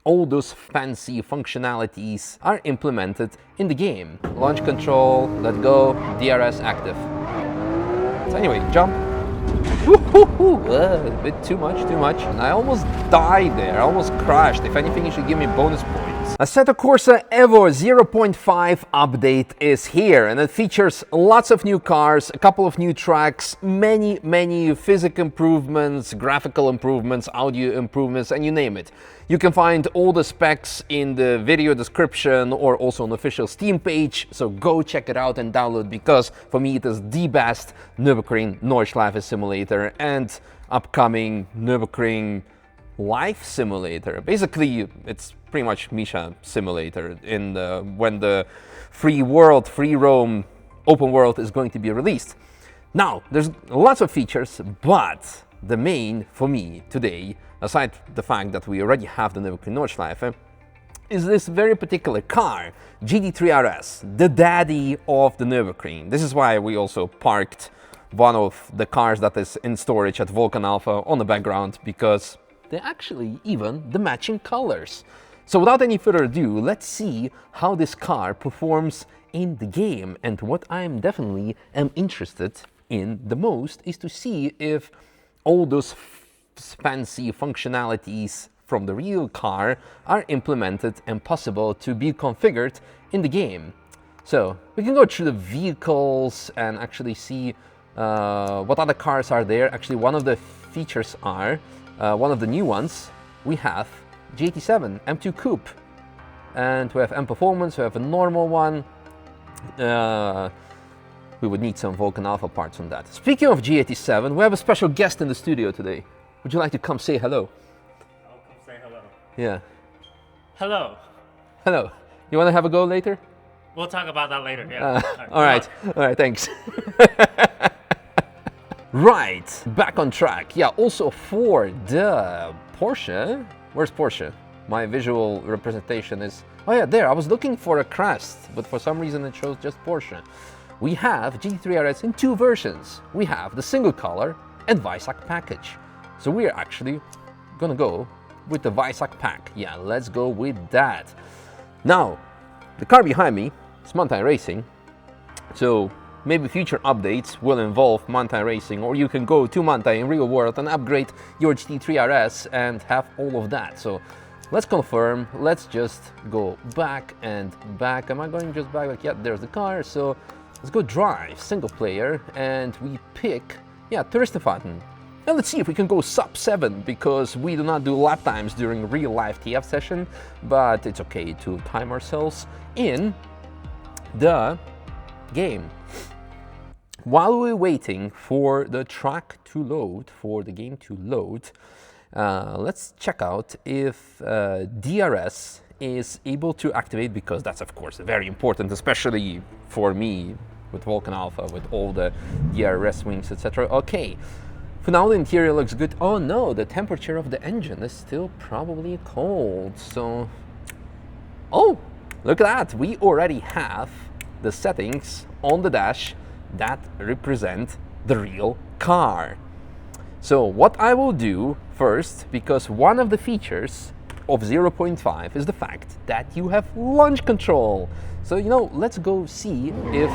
all those fancy functionalities are implemented in the game. Launch control, let go, DRS active. So anyway, jump. A bit too much. And I almost died there, I almost crashed. If anything, you should give me bonus points. Assetto Corsa Evo 0.5 update is here, and it features lots of new cars, a couple of new tracks, many physics improvements, graphical improvements, audio improvements, and you name it. You can find all the specs in the video description or also on the official Steam page, so go check it out and download, because for me it is the best Nürburgring Nordschleife simulator and upcoming Nürburgring life simulator. Basically, it's pretty much Misha simulator in when the free roam open world is going to be released. Now, there's lots of features, but the main for me today, aside the fact that we already have the Nürburgring Nordschleife, is this very particular car, GT3 RS, the daddy of the Nürburgring. This is why we also parked one of the cars that is in storage at Vulcan Alpha on the background, because they're actually even the matching colors. So without any further ado, let's see how this car performs in the game. And what I am definitely interested in the most is to see if all those fancy functionalities from the real car are implemented and possible to be configured in the game. So we can go through the vehicles and actually see what other cars are there. Actually, one of the features are one of the new ones. We have GT7 M2 Coupe, and we have M Performance, we have a normal one. We would need some Vulcan Alpha parts on that. Speaking of GT7, we have a special guest in the studio today. Would you like to come say hello? I'll come say hello. Yeah. Hello. Hello. You want to have a go later? We'll talk about that later. Yeah. All right, thanks. Right, back on track. Yeah, also for the Porsche. Where's Porsche? My visual representation is... Oh yeah, there. I was looking for a crest, but for some reason it shows just Porsche. We have GT3 RS in two versions. We have the single color and Weissach package. So we're actually gonna go with the Weissach pack. Yeah, let's go with that. Now, the car behind me is Mountain Racing. So maybe future updates will involve Mountain Racing, or you can go to Mountain in real world and upgrade your GT3 RS and have all of that. So let's confirm. Let's just go back and back. Am I going just back? Like, yeah, there's the car. So let's go drive single player, and we pick, yeah, Touristenfahrten. And let's see if we can go sub 7, because we do not do lap times during real life TF session, but it's okay to time ourselves in the game. While we're waiting for the track to load, for the game to load, let's check out if DRS is able to activate, because that's of course very important, especially for me with Vulcan Alpha, with all the DRS wings, etc. Okay, for now the interior looks good. Oh no, the temperature of the engine is still probably cold. So, oh, look at that, we already have the settings on the dash that represent the real car. So what I will do first, because one of the features of 0.5 is the fact that you have launch control. So, you know, let's go see if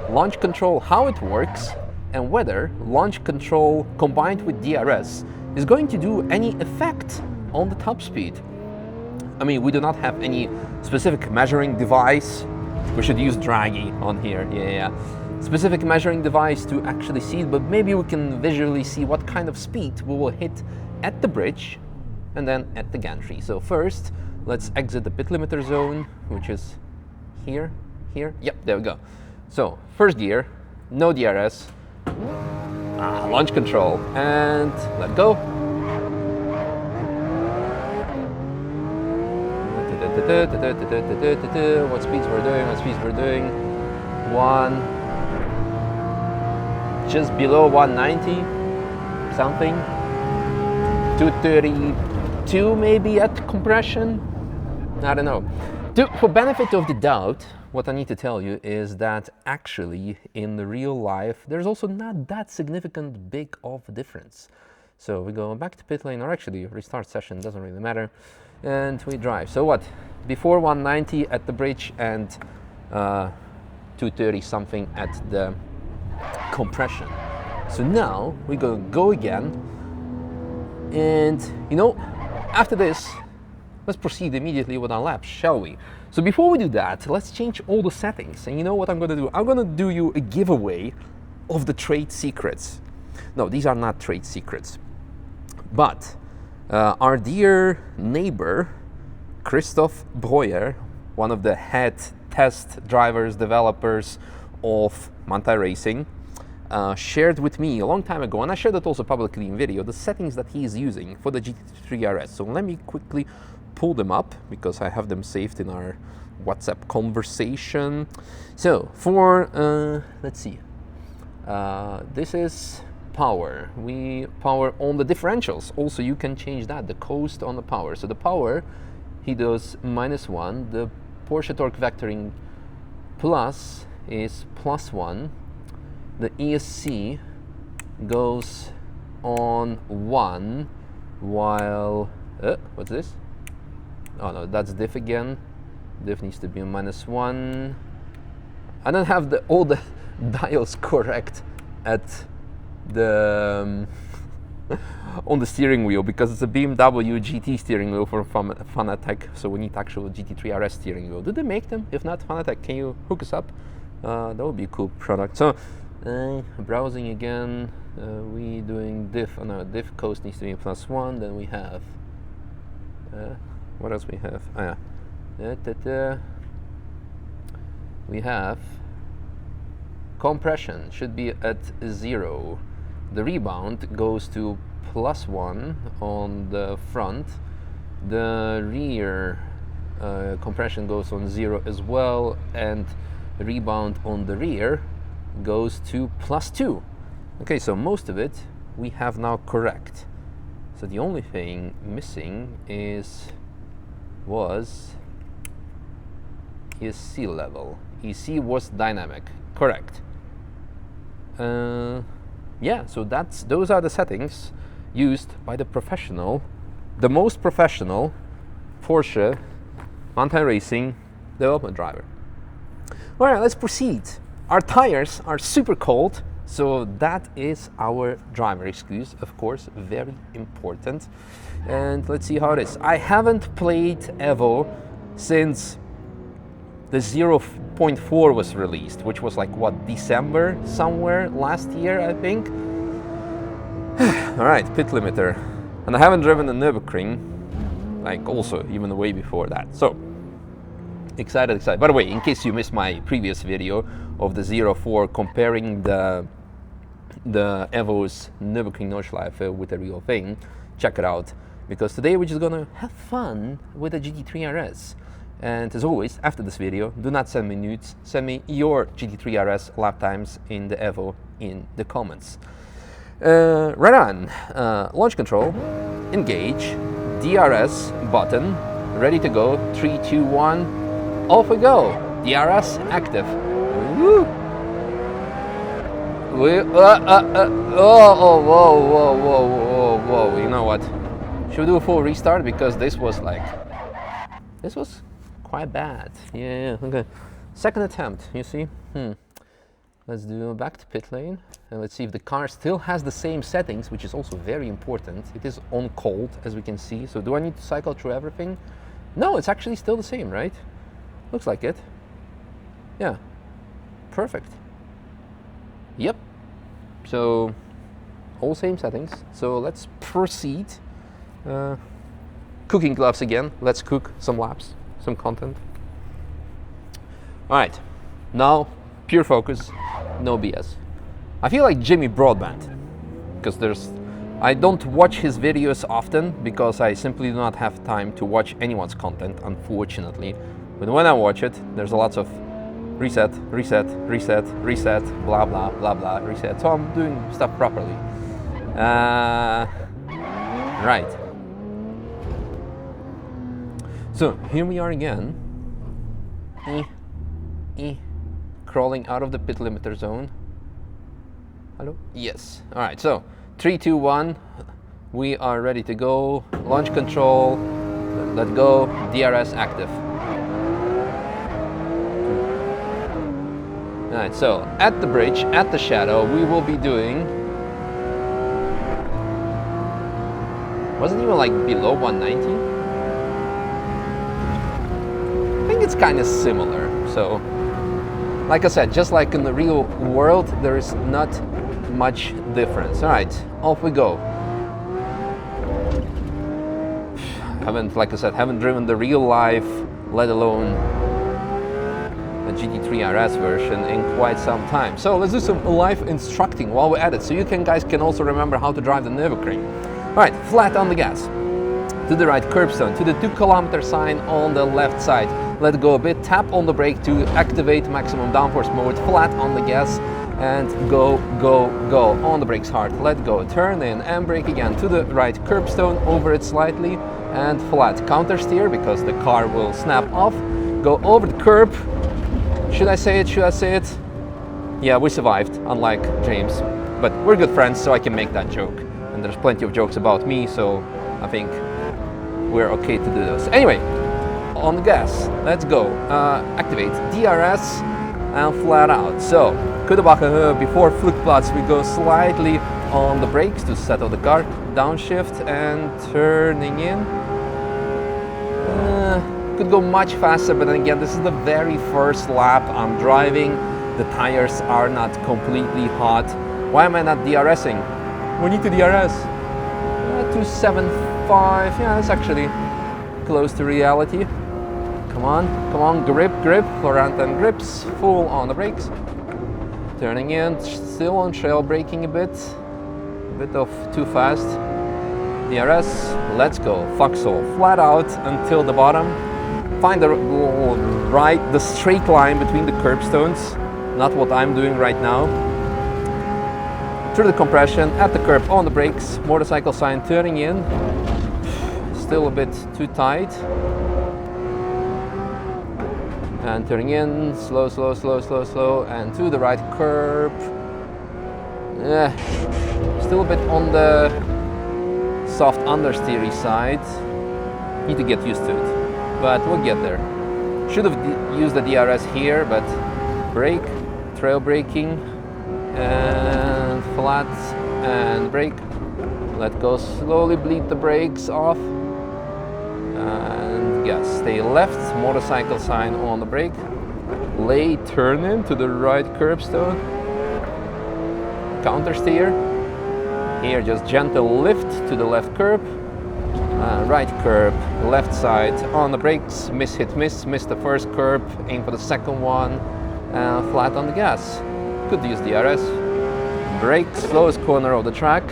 launch control, how it works, and whether launch control combined with DRS is going to do any effect on the top speed. I mean, we do not have any specific measuring device. We should use Draghi on here, yeah. Specific measuring device to actually see it, but maybe we can visually see what kind of speed we will hit at the bridge and then at the gantry. So first, let's exit the pit limiter zone, which is here. Yep, there we go. So first gear, no DRS, launch control, and let go. What speeds we're doing? Just below 190 something, 232 maybe at compression, I don't know. For benefit of the doubt, what I need to tell you is that actually in the real life there's also not that significant big of a difference. So we go back to pit lane, or actually restart session, doesn't really matter. and we drive. So what? Before 190 at the bridge and 230 something at the compression. So now we're gonna go again, and you know, after this, let's proceed immediately with our laps, shall we? So before we do that, let's change all the settings. And you know what I'm gonna do? I'm gonna do you a giveaway of the trade secrets. No, these are not trade secrets. But our dear neighbor, Christoph Breuer, one of the head test drivers, developers of Mantai Racing, shared with me a long time ago, and I shared it also publicly in video, the settings that he is using for the GT3 RS. So let me quickly pull them up because I have them saved in our WhatsApp conversation. So for, let's see, this is power. We power on the differentials. Also, you can change that, the coast on the power. So the power, he does -1. The Porsche torque vectoring plus is +1. The ESC goes on 1, while, what's this? Oh no, that's diff again. Diff needs to be -1. I don't have all the dials correct at the on the steering wheel because it's a BMW GT steering wheel from Fanatec, so we need actual GT3 RS steering wheel. Do they make them? If not, Fanatec, can you hook us up? That would be a cool product. So browsing again, we doing diff. Oh no, diff coast needs to be +1. Then we have what else we have? Oh, yeah. We have compression should be at 0. The rebound goes to +1 on the front. The rear compression goes on 0 as well, and rebound on the rear goes to +2. Okay, so most of it we have now correct. So the only thing missing was ESC level. EC was dynamic, correct. Yeah, so those are the settings used by the professional, the most professional Porsche Mantai Racing development driver. All right, let's proceed. Our tires are super cold, so that is our driver excuse, of course, very important. And let's see how it is. I haven't played Evo since the 0.4 was released, which was like what, December somewhere last year, I think. All right, pit limiter, and I haven't driven the Nürburgring, like also even way before that. So excited. By the way, in case you missed my previous video of the 0.4 comparing the Evo's Nürburgring Nordschleife with the real thing, check it out, because today we're just gonna have fun with the GT3 RS. And as always, after this video, do not send me nudes, send me your GT3 RS lap times in the Evo in the comments. Right on, launch control, engage, DRS button, ready to go, 3, 2, 1, off we go, DRS active. Woo! Whoa, you know what, should we do a full restart, because this was quite bad. Yeah, okay. Second attempt, you see. Let's do back to pit lane, and let's see if the car still has the same settings, which is also very important. It is on cold, as we can see. So do I need to cycle through everything? No, it's actually still the same, right? Looks like it. Yeah, perfect. Yep. So all same settings. So let's proceed. Cooking gloves again. Let's cook some laps, some content. All right, now pure focus, no BS. I feel like Jimmy Broadbent, because I don't watch his videos often because I simply do not have time to watch anyone's content, unfortunately. But when I watch it, there's a lot of reset, blah, blah, blah, blah, reset. So I'm doing stuff properly. Right. So here we are again. Crawling out of the pit limiter zone. Hello? Yes. All right, so 3, 2, 1. We are ready to go. Launch control. Let go, DRS active. Alright, so at the bridge, at the shadow, we will be doing... Wasn't even like below 190? I think it's kind of similar. So, like I said, just like in the real world, there is not much difference. Alright, off we go. Like I said, haven't driven the real life, let alone the GT3 RS version in quite some time. So let's do some live instructing while we're at it, so you guys can also remember how to drive the Nürburgring. Alright, flat on the gas. To the right curbstone, to the 2 km sign on the left side. Let go a bit, tap on the brake to activate maximum downforce mode, flat on the gas, and go, go, go. On the brakes hard, let go, turn in and brake again. To the right curbstone, over it slightly, and flat. Counter steer because the car will snap off. Go over the curb. Should I say it? Should I say it? Yeah, we survived, unlike James. But we're good friends, so I can make that joke. And there's plenty of jokes about me, so I think we're okay to do those. Anyway, on the gas, let's go. Activate DRS and flat out. So, Kudebacher before Flugplatz, we go slightly on the brakes to settle the car. Downshift and turning in. Could go much faster, but then again, this is the very first lap I'm driving. The tires are not completely hot. Why am I not DRSing? We need to DRS. 275, yeah, that's actually close to reality. Come on, grip, Florentine grips, full on the brakes. Turning in, still on trail braking a bit of too fast. DRS, let's go, Foxhole, flat out until the bottom. Find the straight line between the curbstones, not what I'm doing right now. Through the compression, at the curb, on the brakes, motorcycle sign, turning in. Still a bit too tight. And turning in, slow, and to the right curb. Still a bit on the soft understeery side. Need to get used to it, but we'll get there. Should have used the DRS here, but brake, trail braking, and flat and brake. Let go, slowly bleed the brakes off. And yes, stay left, motorcycle sign on the brake. Lay turn in to the right curbstone. Counter steer. Here, just gentle lift to the left curb. Right curb, left side on the brakes. Miss the first curb, aim for the second one. Flat on the gas. Could use DRS. Brake, slowest corner of the track.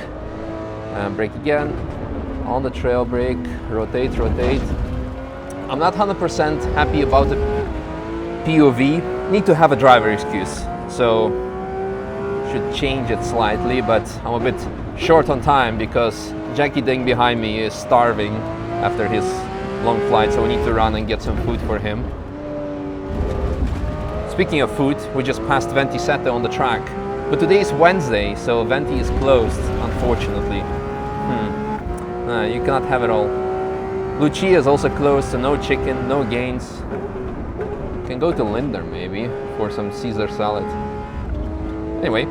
Brake again. On the trail brake, rotate. I'm not 100% happy about the POV. Need to have a driver excuse, so should change it slightly, but I'm a bit short on time because Jackie Ding behind me is starving after his long flight, so we need to run and get some food for him. Speaking of food, we just passed Venti Sette on the track, but today is Wednesday, so Venti is closed, unfortunately. You cannot have it all. Lucia is also closed, so no chicken, no gains. Can go to Linder maybe for some Caesar salad. Anyway,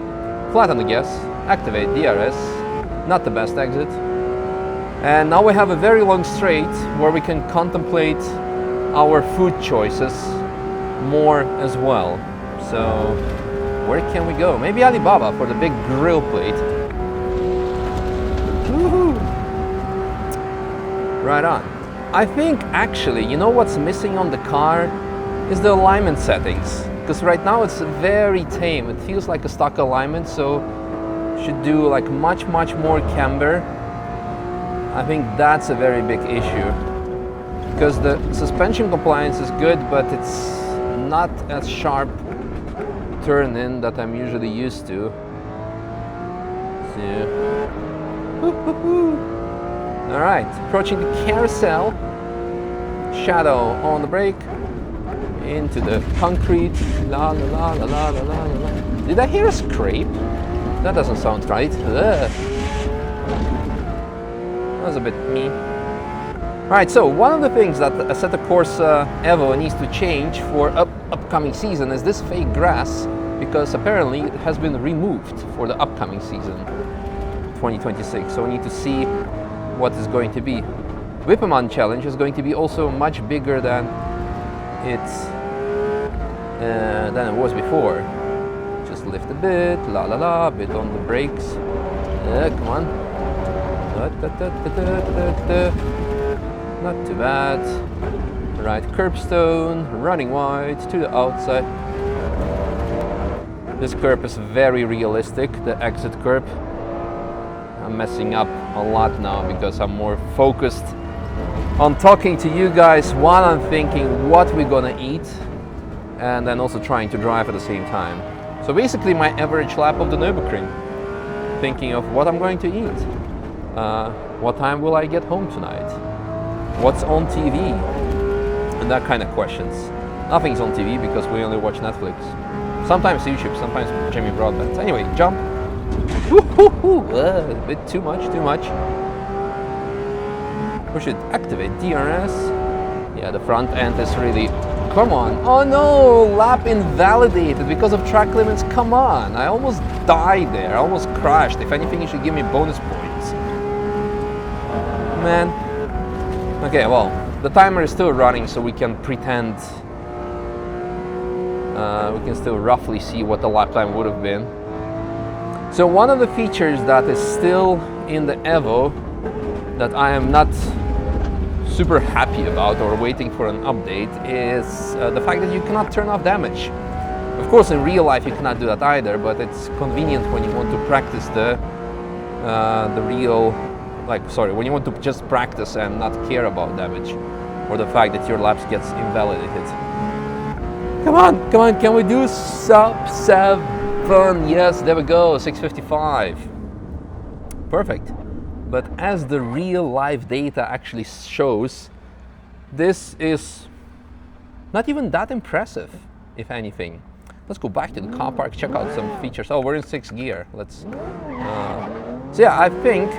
flat on the gas, activate DRS, not the best exit. And now we have a very long straight where we can contemplate our food choices more as well. So where can we go? Maybe Alibaba for the big grill plate. Woohoo! Right on. I think actually, you know what's missing on the car is the alignment settings. Because right now it's very tame. It feels like a stock alignment, so should do like much more camber. I think that's a very big issue. Because the suspension compliance is good, but it's not as sharp turn in that I'm usually used to. So, alright, approaching the carousel. Shadow on the brake. Into the concrete. La la la la la la la. Did I hear a scrape? That doesn't sound right. Ugh. That was a bit me. Right, so one of the things that Assetto Corsa Evo needs to change for upcoming season is this fake grass, because apparently it has been removed for the upcoming season, 2026. So we need to see what is going to be. Whipperman challenge is going to be also much bigger than it was before. Just lift a bit, la la la, a bit on the brakes. Come on. Not too bad. Right curbstone, running wide to the outside. This curb is very realistic, the exit curb. I'm messing up a lot now because I'm more focused on talking to you guys while I'm thinking what we're gonna eat, and then also trying to drive at the same time. So basically my average lap of the Nürburgring, thinking of what I'm going to eat. What time will I get home tonight? What's on TV? And that kind of questions. Nothing's on TV because we only watch Netflix. Sometimes YouTube, sometimes Jimmy Broadbent. Anyway, jump. A bit too much. We should activate DRS. Yeah, the front end is really... Come on. Oh no, lap invalidated because of track limits. Come on. I almost died there. I almost crashed. If anything, you should give me bonus points. Man. Okay, well, the timer is still running, so we can pretend we can still roughly see what the lap time would have been. So one of the features that is still in the Evo that I am not super happy about or waiting for an update is the fact that you cannot turn off damage. Of course, in real life you cannot do that either, but it's convenient when you want to practice when you want to just practice and not care about damage or the fact that your laps gets invalidated. Come on, can we do sub 7? Yes, there we go, 6:55. Perfect. But as the real live data actually shows, this is not even that impressive, if anything. Let's go back to the car park, check out some features. Oh, we're in 6th gear. So yeah, I think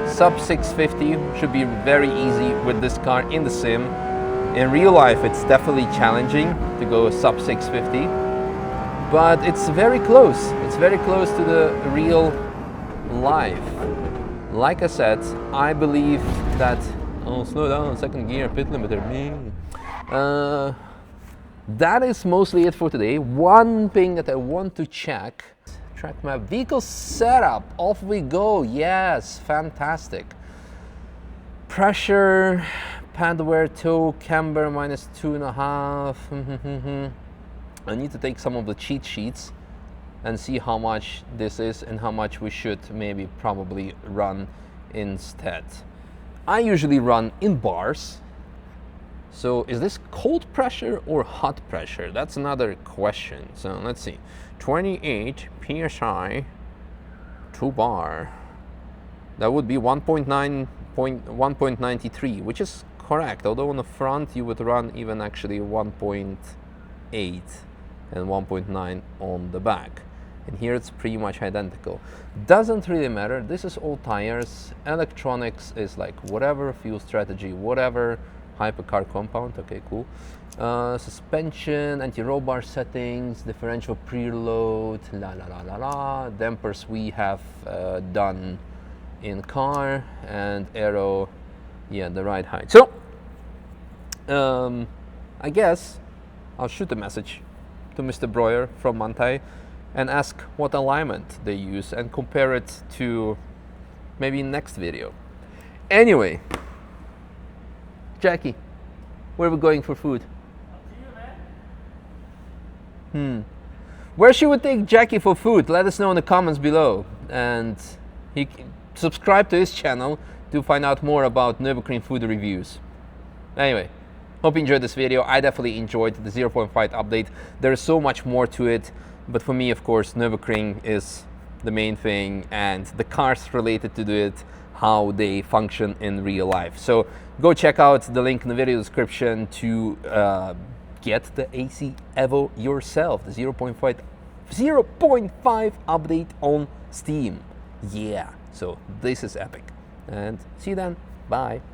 sub 650 should be very easy with this car in the sim. In real life, it's definitely challenging to go sub 650, but it's very close. It's very close to the real life. Like I said, I believe that... Oh, slow down, 2nd gear, pit limiter. That is mostly it for today. One thing that I want to check. Track map, vehicle setup, off we go. Yes, fantastic. Pressure, pad wear, toe, camber, -2.5. I need to take some of the cheat sheets and see how much this is and how much we should maybe probably run instead. I usually run in bars. So is this cold pressure or hot pressure? That's another question. So let's see. 28 psi 2 bar. That would be 1.93, which is correct. Although on the front you would run even actually 1.8 and 1.9 on the back. And here it's pretty much identical. Doesn't really matter. This is all tires. Electronics is like whatever, fuel strategy, whatever. Hypercar compound, okay, cool. Suspension, anti-roll bar settings, differential preload, dampers we have done in car, and aero, yeah, the right height. So, I guess I'll shoot a message to Mr. Breuer from Manthey and ask what alignment they use and compare it to maybe next video. Anyway, Jackie, where are we going for food? Where should we take Jackie for food? Let us know in the comments below. And subscribe to his channel to find out more about Nürburgring food reviews. Anyway, hope you enjoyed this video. I definitely enjoyed the 0.5 update. There is so much more to it. But for me, of course, Nürburgring is the main thing, and the cars related to it, how they function in real life. So go check out the link in the video description to get the AC Evo yourself, the 0.5 update on Steam. Yeah, so this is epic. And see you then. Bye.